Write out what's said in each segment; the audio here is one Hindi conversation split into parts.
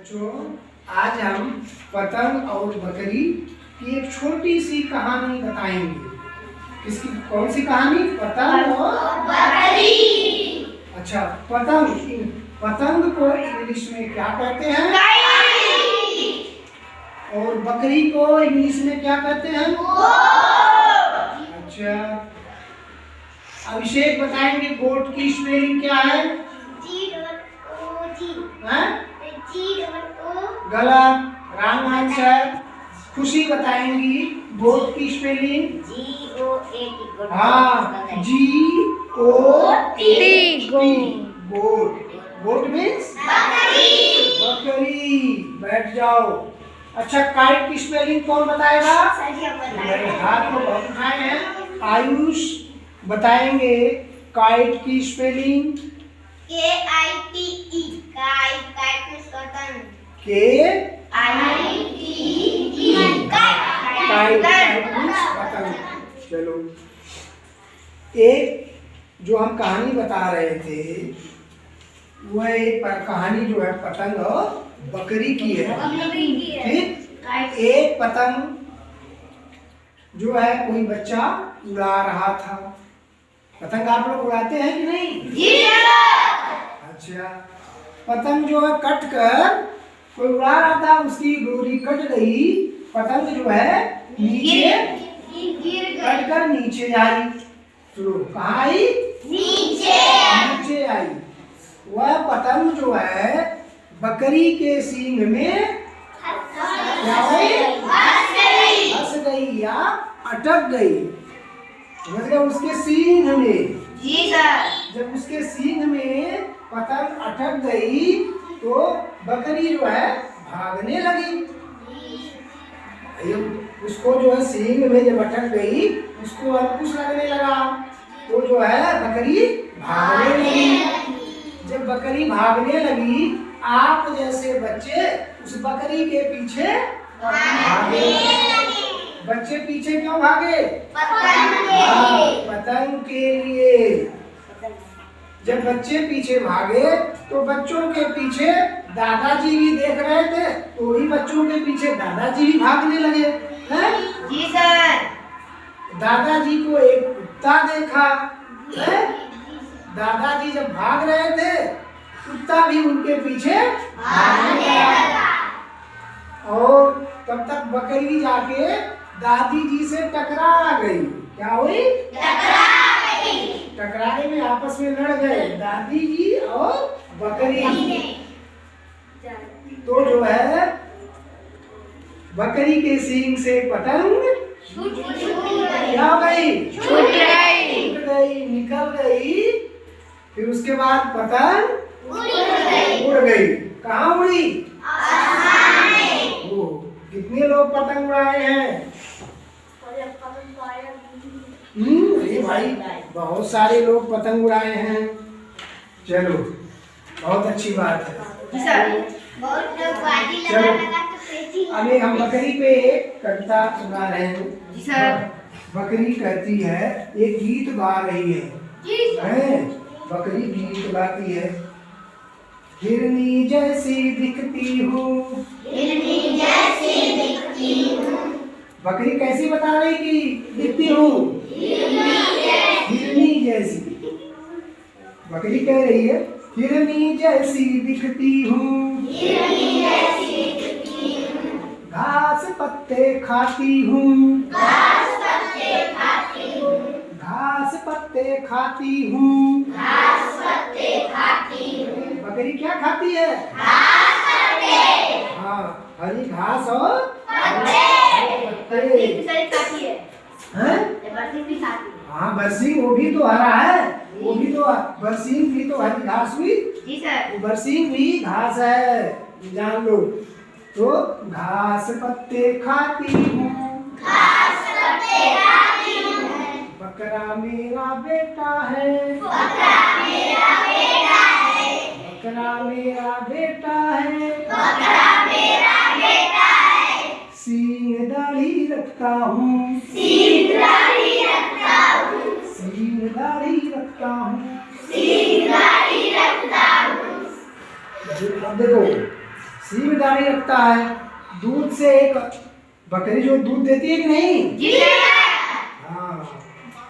बच्चों, आज हम पतंग और बकरी की एक छोटी सी कहानी बताएंगे। इसकी कौन सी कहानी? पतंग और बकरी। अच्छा, पतंग को इंग्लिश में क्या कहते हैं? और बकरी को इंग्लिश में क्या कहते हैं? अच्छा, अभिषेक बताएंगे गोट की स्पेलिंग क्या है? गलत, रॉन्ग आंसर। खुशी बताएंगी गोट की स्पेलिंग? GOAT। हाँ, GOAT। गोट। गोट मीन्स बकरी। बैठ जाओ। अच्छा, काइट की स्पेलिंग कौन बताएगा? मेरे हाथ को बहुत उठाए हैं। आयुष बताएंगे काइट की स्पेलिंग? KITE। काइट मीन्स पतंग। काइट मीन्स पतंग। चलो, एक जो हम कहानी बता रहे थे वह एक कहानी जो है पतंग और बकरी की है। ठीक, एक पतंग जो है कोई बच्चा उड़ा रहा था। पतंग आप लोग उड़ाते हैं कि नहीं? अच्छा, पतंग जो है कट कर कोई उड़ा रहा था, उसकी डोरी कट गई, पतंग जो है नीचे कट कर नीचे आई। सुनो, कहाँ आई? नीचे आई। वह पतंग जो है बकरी के सींग में क्या हुई? फंस गई या अटक गई। समझ गए? उसके सींग में। जी सर। जब उसके सींग में पतंग अटक गई तो बकरी जो है भागने लगी। उसको जो है सींग में जब अटक गई उसको अंकुश लगने लगा, तो जो है बकरी भागने लगी। जब बकरी भागने लगी, आप जैसे बच्चे उस बकरी के पीछे भागे। बच्चे पीछे क्यों भागे? पतंग के लिए। जब बच्चे पीछे भागे तो बच्चों के पीछे दादाजी भी देख रहे थे, तो भी बच्चों के पीछे दादाजी भी भागने लगे। हैं? जी सर। दादाजी को एक कुत्ता देखा। हैं? दादाजी जब भाग रहे थे, कुत्ता भी उनके पीछे भागने लगा। और तब तक बकरी जाके दादी जी से टकरा गई। क्या हुई? टकराने में आपस में लड़ गए दादी जी और बकरी। तो जो है बकरी के सींग से पतंग क्या हो गई? छूट गई, निकल गई। फिर उसके बाद पतंग उड़ गई। कहाँ उड़ी? कितने लोग पतंग उड़ाए हैं? अरे भाई, बहुत सारे लोग पतंग उड़ाए हैं। चलो, बहुत अच्छी बात है। चलो, अभी हम बकरी पे एक कविता सुना रहे हैं। बकरी कहती है, एक गीत गा रही है। बकरी गीत गाती है। हिरनी जैसी दिखती हूँ। बकरी कैसी बता रही कि दिखती हूँ? हिरनी जैसी। बकरी कह रही है हिरनी जैसी दिखती हूँ। घास पत्ते खाती हूँ। घास पत्ते खाती हूँ। बकरी क्या खाती है? हाँ, हरी घास और पत्ते। हाँ, बरसीम वो भी तो हरा है। वो भी तो बरसीम भी तो हरी घास हुई। जी सर। बरसीम भी घास है, जान लो। तो घास पत्ते खाती हूँ। बकरा मेरा बेटा है। बकरा मेरा बेटा है। सींग दाढ़ी रखता हूँ। देखो, सी में दाने रखता है। दूध से एक बकरी जो दूध देती है कि नहीं? जी हाँ,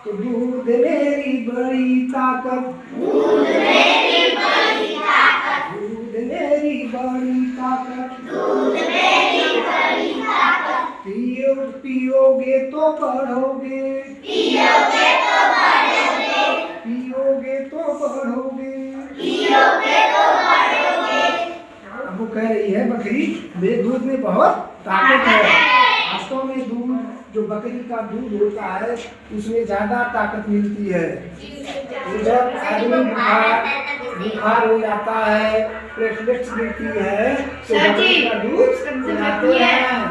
तो दूध मेरी बड़ी ताकत, दूध मेरी बड़ी ताकत, दूध मेरी बड़ी ताकत, दूध मेरी बड़ी ताकत, पियोगे तो बढ़ोगे, पियोगे तो बढ़ोगे, पियोगे तो बढ़ोगे, पियोगे तो बढ़ोगे। अब वो कह रही है बकरी मेरे दूध में बहुत ताकत है। वास्तव में दूध जो बकरी का दूध होता है उसमें ज्यादा ताकत मिलती है। जब आदमी बुखार हो जाता है, प्लेटलेट्स मिलती है, तो बकरी का दूध पिलाते हैं।